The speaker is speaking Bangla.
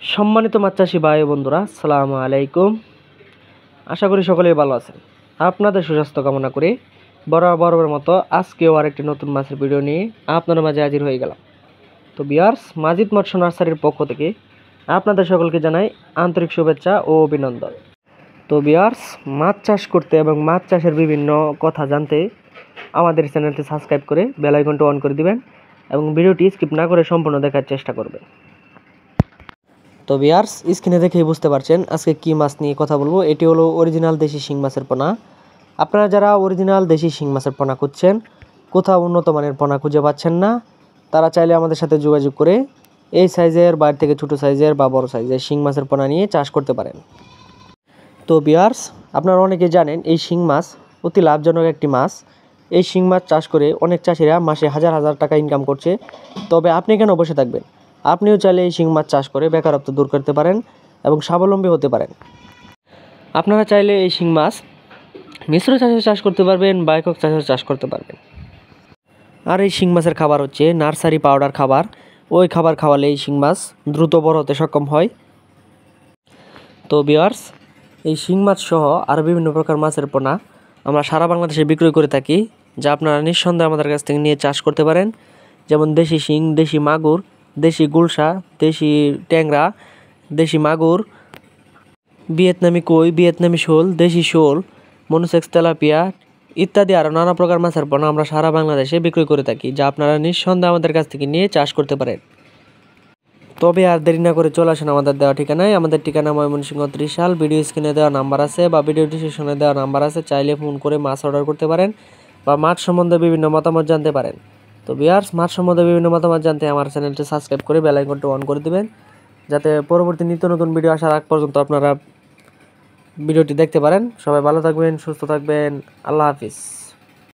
সম্মানিত মাছ চাষি ভাই ও বন্ধুরা, আসসালামু আলাইকুম। আশা করি সকলেই ভালো আছেন। আপনাদের সুস্বাস্থ্য কামনা করে বরাবরের মতো আজকেও আরেকটি নতুন মাছের ভিডিও নিয়ে আপনাদের মাঝে হাজির হয়ে গেলাম। তো ভিউয়ার্স, মাজিদ মৎস্য নার্সারির পক্ষ থেকে আপনাদের সকলকে জানাই আন্তরিক শুভেচ্ছা ও অভিনন্দন। তো ভিউয়ার্স, মাছ চাষ করতে এবং মাছ চাষের বিভিন্ন কথা জানতে আমাদের চ্যানেলটি সাবস্ক্রাইব করে বেল আইকনটি অন করে দিবেন এবং ভিডিওটি স্কিপ না করে সম্পূর্ণ দেখার চেষ্টা করবেন। তো ভিউয়ার্স, স্ক্রিনে দেখেই বুঝতে পারছেন আজকে কি মাছ নিয়ে কথা বলবো। এটি হলো অরিজিনাল দেশি শিং মাছের পোনা। আপনারা যারা অরিজিনাল দেশি শিং মাছের পোনা খুঁজছেন, কোথাও উন্নত মানের পোনা খুঁজে পাচ্ছেন না, তারা চাইলে আমাদের সাথে যোগাযোগ করে এই সাইজের, বাইরে থেকে ছোটো সাইজের বা বড় সাইজের শিং মাছের পোনা নিয়ে চাষ করতে পারেন। তো ভিউয়ার্স, আপনারা অনেকে জানেন এই শিং মাছ অতি লাভজনক একটি মাছ। এই শিং মাছ চাষ করে অনেক চাষিরা মাসে হাজার হাজার টাকা ইনকাম করছে। তবে আপনি কেন বসে থাকবেন? আপনিও চাইলে এই শিং মাছ চাষ করে বেকারত্ব দূর করতে পারেন এবং স্বাবলম্বী হতে পারেন। আপনারা চাইলে এই শিং মাছ মিশ্র চাষে চাষ করতে পারবেন বা একক চাষে চাষ করতে পারবেন। আর এই শিং মাছের খাবার হচ্ছে নার্সারি পাউডার খাবার। ওই খাবার খাওয়ালে এই শিং মাছ দ্রুত বড় হতে সক্ষম হয়। তো ভিউয়ার্স, এই শিং মাছ সহ আরও বিভিন্ন প্রকার মাছের পোনা আমরা সারা বাংলাদেশে বিক্রয় করে থাকি, যা আপনারা নিঃসন্দেহে আমাদের কাছ থেকে নিয়ে চাষ করতে পারেন। যেমন দেশি শিং, দেশি মাগুর, দেশি গুলশা, দেশি ট্যাংরা, দেশি মাগুর, ভিয়েতনামি কই, ভিয়েতনামি শোল, দেশি শোল, মনোসেক্স তেলাপিয়া ইত্যাদি আরও নানা প্রকার মাছের পোনা আমরা সারা বাংলাদেশে বিক্রয় করে থাকি, যা আপনারা নিঃসন্দেহে আমাদের কাছ থেকে নিয়ে চাষ করতে পারেন। তবে আর দেরি না করে চলে আসেন আমাদের দেওয়া ঠিকানায়। আমাদের ঠিকানা ময়মনসিংহ ত্রিশাল। ভিডিও স্ক্রিনে দেওয়া নাম্বার আছে বা ভিডিও ডিসক্রিপশনে দেওয়া নাম্বার আছে, চাইলে ফোন করে মাছ অর্ডার করতে পারেন বা মাছ সম্বন্ধে বিভিন্ন মতামত জানতে পারেন। তো ভিউয়ার্স, মাছ সম্বন্ধে বিভিন্ন মতামত জানতে আমার চ্যানেলটি সাবস্ক্রাইব করে বেল আইকনটি অন করে দিবেন, যাতে পরবর্তী নিত্য নতুন ভিডিও আসার আগ পর্যন্ত আপনারা ভিডিওটি দেখতে পারেন। সবাই ভালো থাকবেন, সুস্থ থাকবেন। আল্লাহ হাফিজ।